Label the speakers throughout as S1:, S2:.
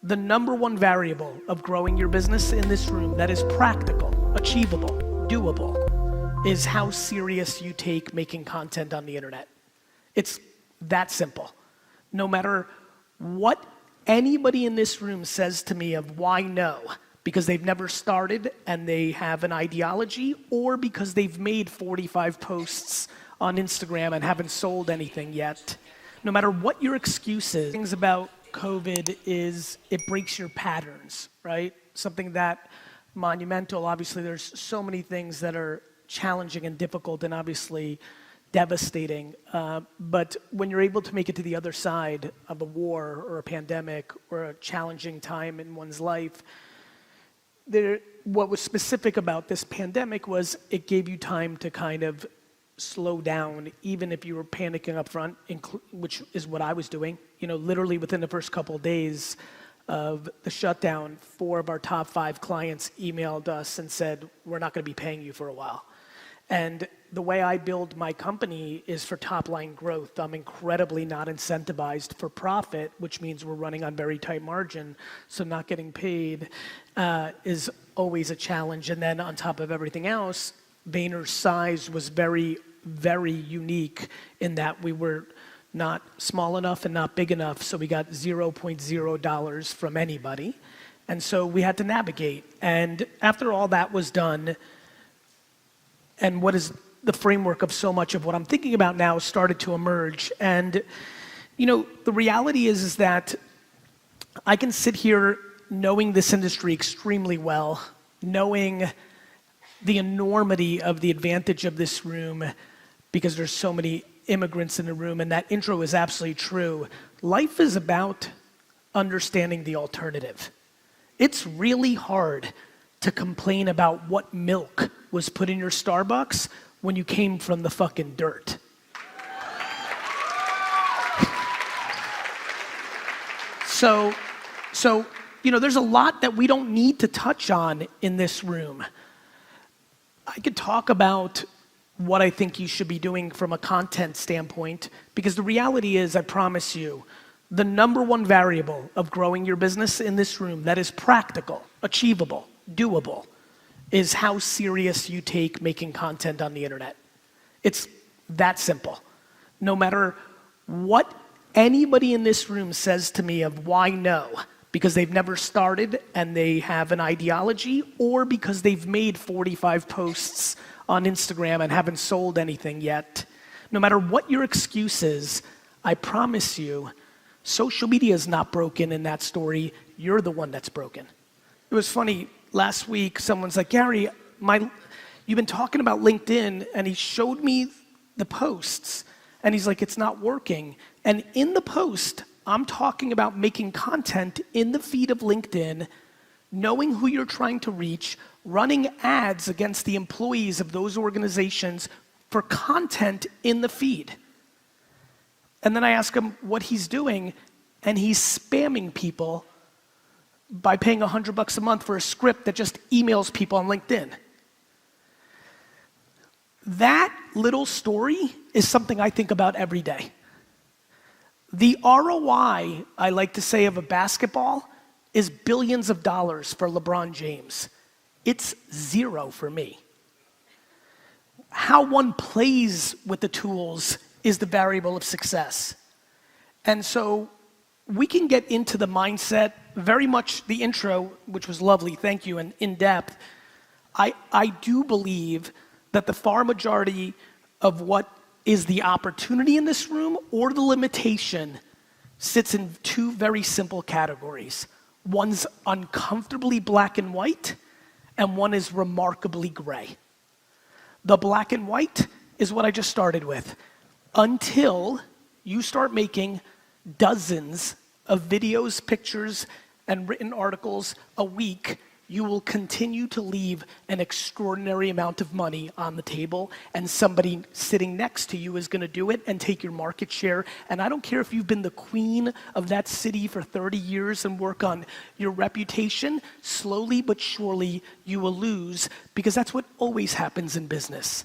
S1: The number one variable of growing your business in this room that is practical, achievable, doable, is how serious you take making content on the internet. It's that simple. No matter what anybody in this room says to me of why no, because they've never started and they have an ideology, or because they've made 45 posts on Instagram and haven't sold anything yet, no matter what your excuse is, things about COVID is it breaks your patterns, right? Something that monumental. Obviously, there's so many things that are challenging and difficult and obviously devastating. But when you're able to make it to the other side of a war or a pandemic or a challenging time in one's life, what was specific about this pandemic was it gave you time to kind of slow down, even if you were panicking up front, which is what I was doing. You know, literally within the first couple of days of the shutdown, 4 of our top 5 clients emailed us and said, we're not gonna be paying you for a while. And the way I build my company is for top line growth. I'm incredibly not incentivized for profit, which means we're running on very tight margin. So not getting paid is always a challenge. And then on top of everything else, Vayner's size was very, very unique in that we were not small enough and not big enough. So we got $0.0 from anybody. And so we had to navigate. And after all that was done, and what is the framework of so much of what I'm thinking about now started to emerge. And, you know, the reality is that I can sit here knowing this industry extremely well, knowing the enormity of the advantage of this room because there's so many immigrants in the room, and that intro is absolutely true. Life is about understanding the alternative. It's really hard to complain about what milk was put in your Starbucks when you came from the fucking dirt. So, you know, there's a lot that we don't need to touch on in this room. I could talk about what I think you should be doing from a content standpoint, because the reality is, I promise you, the number one variable of growing your business in this room that is practical, achievable, doable, is how serious you take making content on the internet. It's that simple. No matter what anybody in this room says to me of why no, because they've never started and they have an ideology, or because they've made 45 posts on Instagram and haven't sold anything yet, no matter what your excuse is, I promise you, social media is not broken in that story. You're the one that's broken. It was funny, last week, someone's like, Gary, you've been talking about LinkedIn, and he showed me the posts, and he's like, it's not working. And in the post, I'm talking about making content in the feed of LinkedIn, knowing who you're trying to reach, running ads against the employees of those organizations for content in the feed. And then I ask him what he's doing, and he's spamming people by paying $100 a month for a script that just emails people on LinkedIn. That little story is something I think about every day. The ROI, I like to say, of a basketball is billions of dollars for LeBron James. It's zero for me. How one plays with the tools is the variable of success. And so we can get into the mindset, very much the intro, which was lovely, thank you, and in depth. I do believe that the far majority of what is the opportunity in this room or the limitation sits in 2 very simple categories. One's uncomfortably black and white, and one is remarkably gray. The black and white is what I just started with. Until you start making dozens of videos, pictures, and written articles a week, you will continue to leave an extraordinary amount of money on the table, and somebody sitting next to you is gonna do it and take your market share. And I don't care if you've been the queen of that city for 30 years and work on your reputation, slowly but surely you will lose, because that's what always happens in business.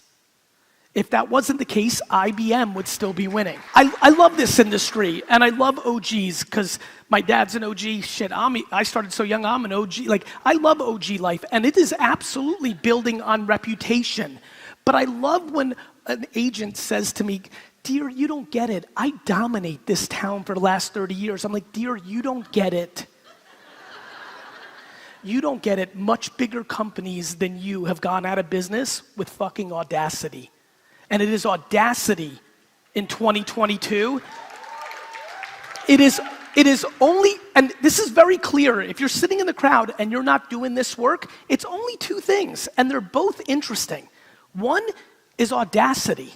S1: If that wasn't the case, IBM would still be winning. I love this industry, and I love OGs, because my dad's an OG. Shit, I started so young, I'm an OG. Like, I love OG life, and it is absolutely building on reputation. But I love when an agent says to me, dear, you don't get it. I dominate this town for the last 30 years. I'm like, dear, you don't get it. You don't get it. Much bigger companies than you have gone out of business with fucking audacity. And it is audacity in 2022. It is only, and this is very clear, if you're sitting in the crowd and you're not doing this work, it's only two things, and they're both interesting. One is audacity.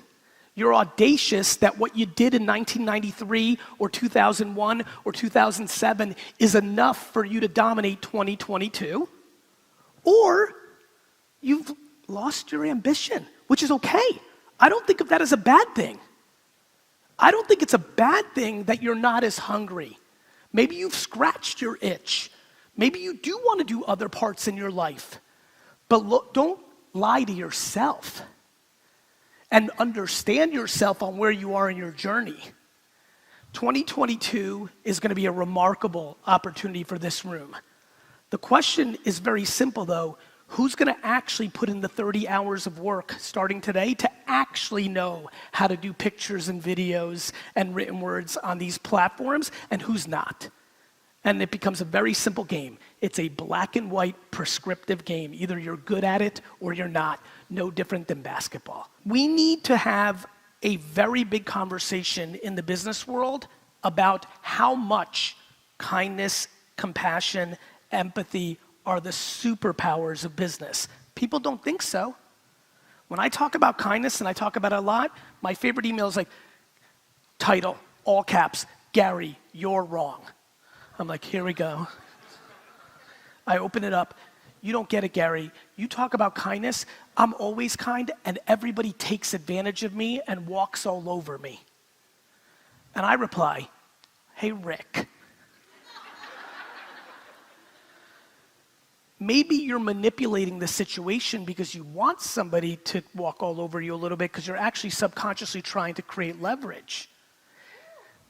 S1: You're audacious that what you did in 1993 or 2001 or 2007 is enough for you to dominate 2022. Or you've lost your ambition, which is okay. I don't think of that as a bad thing. I don't think it's a bad thing that you're not as hungry. Maybe you've scratched your itch. Maybe you do want to do other parts in your life. But don't lie to yourself. And understand yourself on where you are in your journey. 2022 is going to be a remarkable opportunity for this room. The question is very simple, though. Who's going to actually put in the 30 hours of work starting today to actually know how to do pictures and videos and written words on these platforms, and who's not? And it becomes a very simple game. It's a black and white prescriptive game. Either you're good at it or you're not. No different than basketball. We need to have a very big conversation in the business world about how much kindness, compassion, empathy are the superpowers of business. People don't think so. When I talk about kindness, and I talk about it a lot, my favorite email is like, title, all caps, Gary, you're wrong. I'm like, here we go. I open it up. You don't get it, Gary. You talk about kindness. I'm always kind, and everybody takes advantage of me and walks all over me. And I reply, hey, Rick. Maybe you're manipulating the situation because you want somebody to walk all over you a little bit, because you're actually subconsciously trying to create leverage.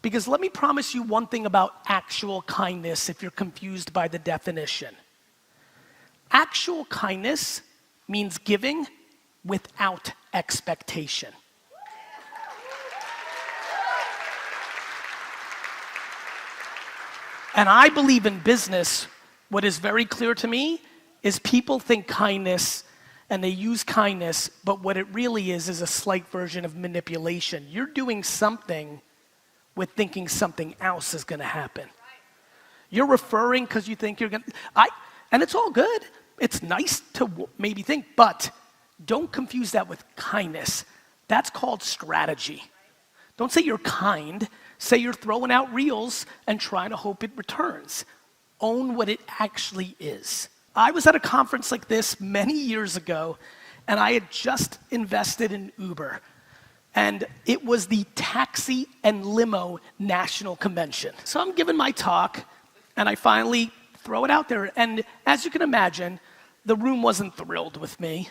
S1: Because let me promise you one thing about actual kindness if you're confused by the definition. Actual kindness means giving without expectation. And I believe in business, what is very clear to me is people think kindness and they use kindness, but what it really is a slight version of manipulation. You're doing something with thinking something else is gonna happen. You're referring because you think you're gonna, and it's all good. It's nice to maybe think, but don't confuse that with kindness. That's called strategy. Don't say you're kind, say you're throwing out reels and trying to hope it returns. Own what it actually is. I was at a conference like this many years ago, and I had just invested in Uber. And it was the Taxi and Limo National Convention. So I'm giving my talk, and I finally throw it out there. And as you can imagine, the room wasn't thrilled with me.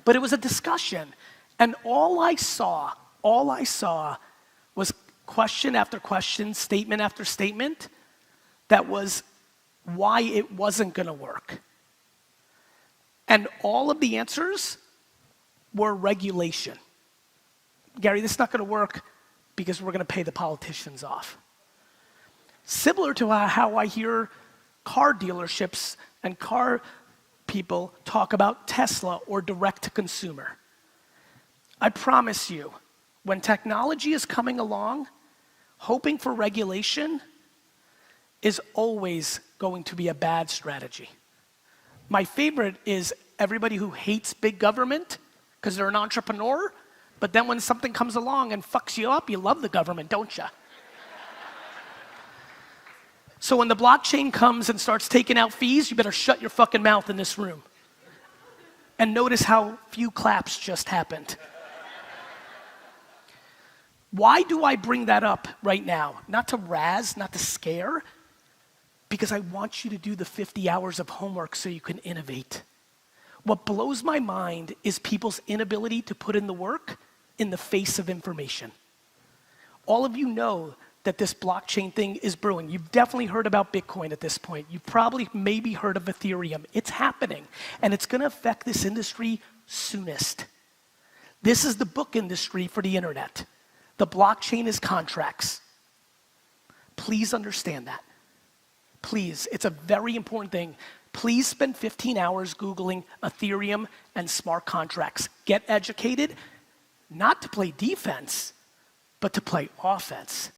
S1: But it was a discussion. And all I saw was question after question, statement after statement, that was why it wasn't gonna work. And all of the answers were regulation. Gary, this is not gonna work because we're gonna pay the politicians off. Similar to how I hear car dealerships and car people talk about Tesla or direct to consumer. I promise you, when technology is coming along, hoping for regulation is always going to be a bad strategy. My favorite is everybody who hates big government because they're an entrepreneur, but then when something comes along and fucks you up, you love the government, don't you? So when the blockchain comes and starts taking out fees, you better shut your fucking mouth in this room. And notice how few claps just happened. Why do I bring that up right now? Not to razz, not to scare, because I want you to do the 50 hours of homework so you can innovate. What blows my mind is people's inability to put in the work in the face of information. All of you know that this blockchain thing is brewing. You've definitely heard about Bitcoin at this point. You've probably maybe heard of Ethereum. It's happening, and it's gonna affect this industry soonest. This is the book industry for the internet. The blockchain is contracts. Please understand that. Please, it's a very important thing. Please spend 15 hours Googling Ethereum and smart contracts. Get educated, not to play defense, but to play offense.